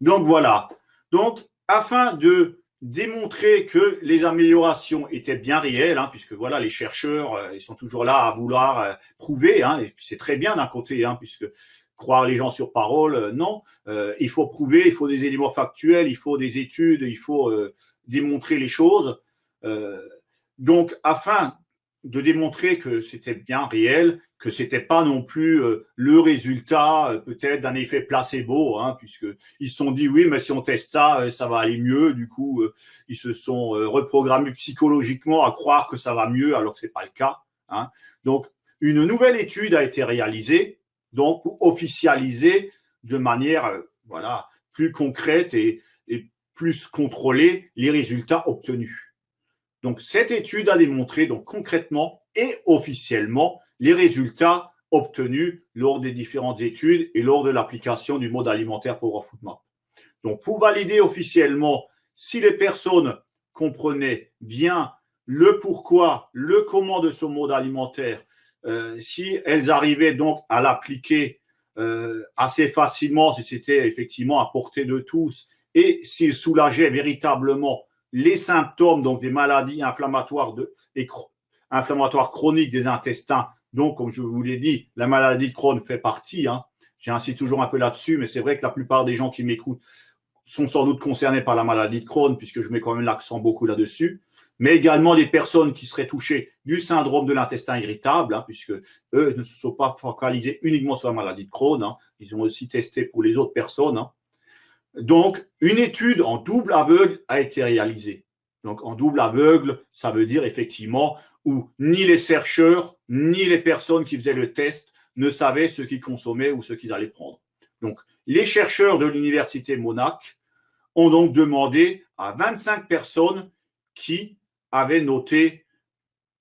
Donc voilà. Donc, afin de démontrer que les améliorations étaient bien réelles, hein, puisque voilà, les chercheurs, ils sont toujours là à vouloir prouver, hein, et c'est très bien d'un côté, hein, puisque croire les gens sur parole, non. Il faut prouver, il faut des éléments factuels, il faut des études, il faut démontrer les choses. Euh, donc, afin de démontrer que c'était bien réel, que c'était pas non plus le résultat peut-être d'un effet placebo, hein, puisque ils se sont dit oui, mais si on teste ça, ça va aller mieux. Du coup, ils se sont reprogrammés psychologiquement à croire que ça va mieux, alors que c'est pas le cas. Hein. Donc, une nouvelle étude a été réalisée, donc pour officialiser de manière voilà plus concrète et plus contrôlée les résultats obtenus. Donc, cette étude a démontré donc concrètement et officiellement les résultats obtenus lors des différentes études et lors de l'application du mode alimentaire PowerFoodMap. Donc, pour valider officiellement si les personnes comprenaient bien le pourquoi, le comment de ce mode alimentaire, si elles arrivaient donc à l'appliquer assez facilement, si c'était effectivement à portée de tous, et s'il soulageait véritablement les symptômes donc des maladies inflammatoires inflammatoires chroniques des intestins. Donc, comme je vous l'ai dit, la maladie de Crohn fait partie. Hein. J'insiste toujours un peu là-dessus, mais c'est vrai que la plupart des gens qui m'écoutent sont sans doute concernés par la maladie de Crohn, puisque je mets quand même l'accent beaucoup là-dessus, mais également les personnes qui seraient touchées du syndrome de l'intestin irritable, hein, puisque eux ne se sont pas focalisés uniquement sur la maladie de Crohn, hein, ils ont aussi testé pour les autres personnes. Hein. Donc, une étude en double aveugle a été réalisée. Donc, en double aveugle, ça veut dire effectivement où ni les chercheurs, ni les personnes qui faisaient le test ne savaient ce qu'ils consommaient ou ce qu'ils allaient prendre. Donc, les chercheurs de l'université Monash ont donc demandé à 25 personnes qui avaient noté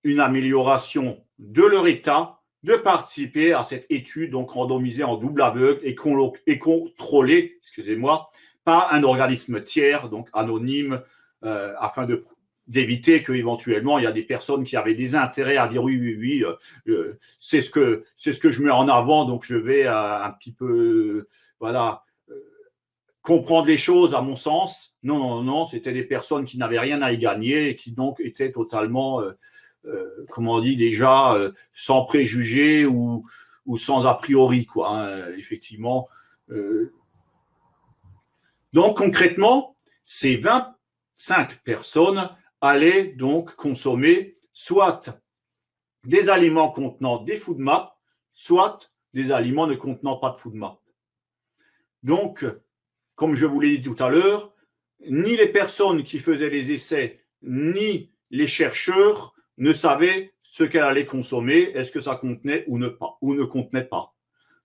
une amélioration de leur état de participer à cette étude, donc randomisée en double aveugle et contrôlée, excusez-moi, par un organisme tiers, donc anonyme, afin d'éviter qu'éventuellement il y a des personnes qui avaient des intérêts à dire oui, c'est ce que je mets en avant, donc je vais un petit peu, voilà, comprendre les choses à mon sens. Non, c'était des personnes qui n'avaient rien à y gagner et qui donc étaient totalement comment on dit déjà, sans préjugés ou sans a priori, quoi. Hein, effectivement. Donc concrètement, ces 25 personnes allaient donc consommer soit des aliments contenant des FoodMap, soit des aliments ne contenant pas de FoodMap. Donc, comme je vous l'ai dit tout à l'heure, ni les personnes qui faisaient les essais, ni les chercheurs ne savaient ce qu'elle allait consommer, est-ce que ça contenait ou ne contenait pas.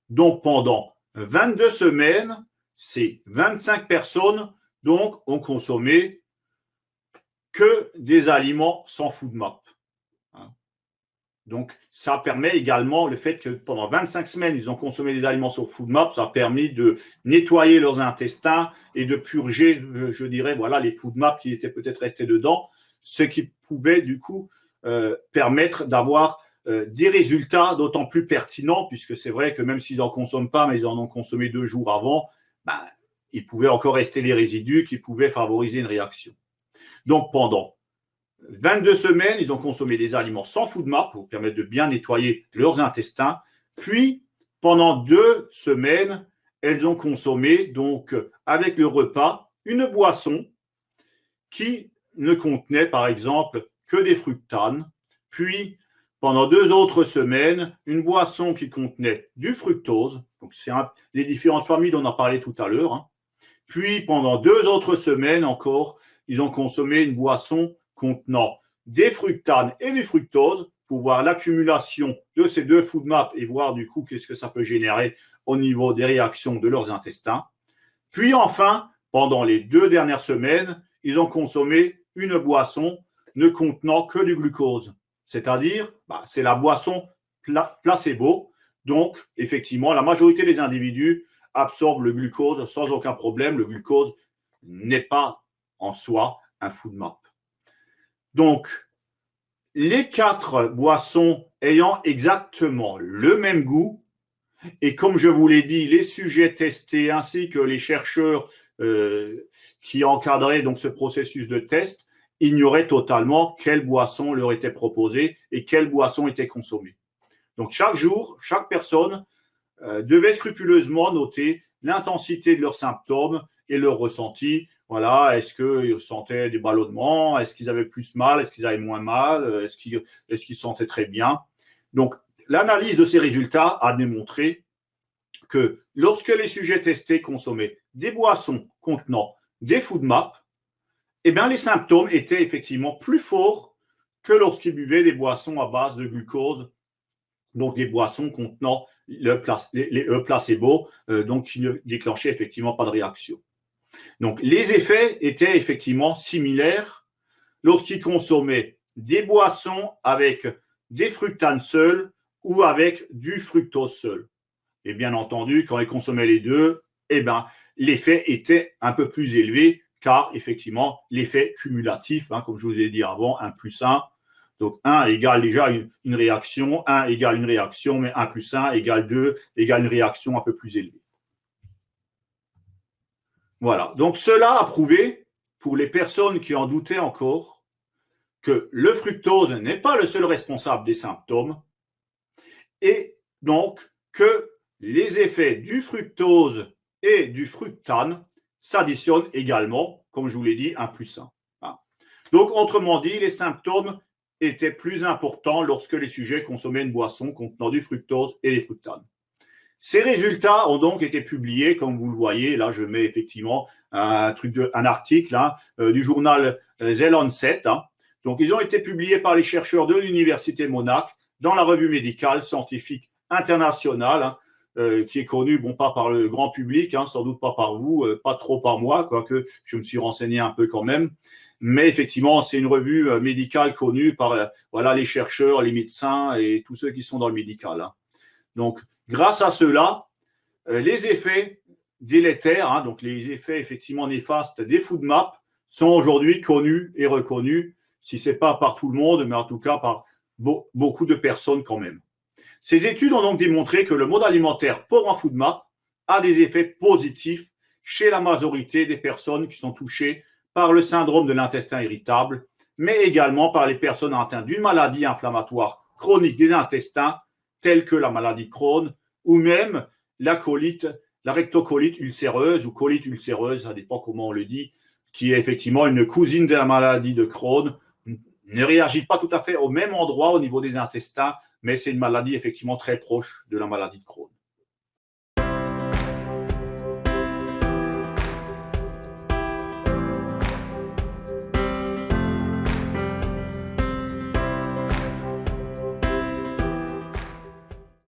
Donc, pendant 22 semaines, ces 25 personnes donc, ont consommé que des aliments sans FoodMap. Donc, ça permet également le fait que pendant 25 semaines, ils ont consommé des aliments sur FoodMap. Ça a permis de nettoyer leurs intestins et de purger, je dirais, voilà, les FoodMap qui étaient peut-être restés dedans, ce qui pouvait du coup permettre d'avoir des résultats d'autant plus pertinents, puisque c'est vrai que même s'ils n'en consomment pas, mais ils en ont consommé 2 jours avant, ben, il pouvait encore rester des résidus qui pouvaient favoriser une réaction. Donc, pendant 22 semaines, ils ont consommé des aliments sans FoodMap pour permettre de bien nettoyer leurs intestins. Puis, pendant 2 semaines, elles ont consommé, donc, avec le repas, une boisson qui ne contenait, par exemple, que des fructanes. Puis, pendant 2 autres semaines, une boisson qui contenait du fructose. Donc, c'est les différentes familles dont on a parlé tout à l'heure. Hein. Puis, pendant 2 autres semaines encore, ils ont consommé une boisson contenant des fructanes et du fructose pour voir l'accumulation de ces 2 FoodMap et voir du coup qu'est-ce que ça peut générer au niveau des réactions de leurs intestins. Puis enfin, pendant les 2 dernières semaines, ils ont consommé une boisson ne contenant que du glucose. C'est-à-dire, c'est la boisson placebo. Donc, effectivement, la majorité des individus absorbent le glucose sans aucun problème. Le glucose n'est pas en soi un FoodMap. Donc, les 4 boissons ayant exactement le même goût, et comme je vous l'ai dit, les sujets testés ainsi que les chercheurs qui encadraient donc ce processus de test ignoraient totalement quelle boisson leur était proposée et quelle boisson était consommée. Donc chaque jour, chaque personne devait scrupuleusement noter l'intensité de leurs symptômes et leurs ressentis. Voilà, est-ce qu'ils ressentaient des ballonnements? Est-ce qu'ils avaient plus mal? Est-ce qu'ils avaient moins mal? Est-ce qu'ils se sentaient très bien? Donc, l'analyse de ces résultats a démontré que lorsque les sujets testés consommaient des boissons contenant des FoodMaps, eh bien, les symptômes étaient effectivement plus forts que lorsqu'ils buvaient des boissons à base de glucose, donc des boissons contenant les placebo, donc qui ne déclenchaient effectivement pas de réaction. Donc, les effets étaient effectivement similaires lorsqu'ils consommaient des boissons avec des fructanes seuls ou avec du fructose seul. Et bien entendu, quand ils consommaient les deux, eh ben, l'effet était un peu plus élevé car effectivement, l'effet cumulatif, comme je vous ai dit avant, 1 plus 1, donc 1 égale déjà une réaction, 1 égale une réaction, mais 1 plus 1 égale 2, égale une réaction un peu plus élevée. Voilà, donc cela a prouvé, pour les personnes qui en doutaient encore, que le fructose n'est pas le seul responsable des symptômes, et donc que les effets du fructose et du fructane s'additionnent également, comme je vous l'ai dit, 1 plus 1. Donc, autrement dit, les symptômes étaient plus importants lorsque les sujets consommaient une boisson contenant du fructose et des fructanes. Ces résultats ont donc été publiés, comme vous le voyez, là je mets effectivement un article du journal The Lancet. Donc ils ont été publiés par les chercheurs de l'université Monash dans la revue médicale scientifique internationale, qui est connue, bon, pas par le grand public, sans doute pas par vous, pas trop par moi, quoique je me suis renseigné un peu quand même. Mais effectivement, c'est une revue médicale connue par voilà, les chercheurs, les médecins et tous ceux qui sont dans le médical. Donc, grâce à cela, les effets délétères, donc les effets effectivement néfastes des FoodMaps sont aujourd'hui connus et reconnus, si ce n'est pas par tout le monde, mais en tout cas par beaucoup de personnes quand même. Ces études ont donc démontré que le mode alimentaire pauvre en FoodMaps a des effets positifs chez la majorité des personnes qui sont touchées par le syndrome de l'intestin irritable, mais également par les personnes atteintes d'une maladie inflammatoire chronique des intestins, telles que la maladie de Crohn, ou même la colite, la rectocolite ulcéreuse ou colite ulcéreuse, ça dépend comment on le dit, qui est effectivement une cousine de la maladie de Crohn, ne réagit pas tout à fait au même endroit au niveau des intestins, mais c'est une maladie effectivement très proche de la maladie de Crohn.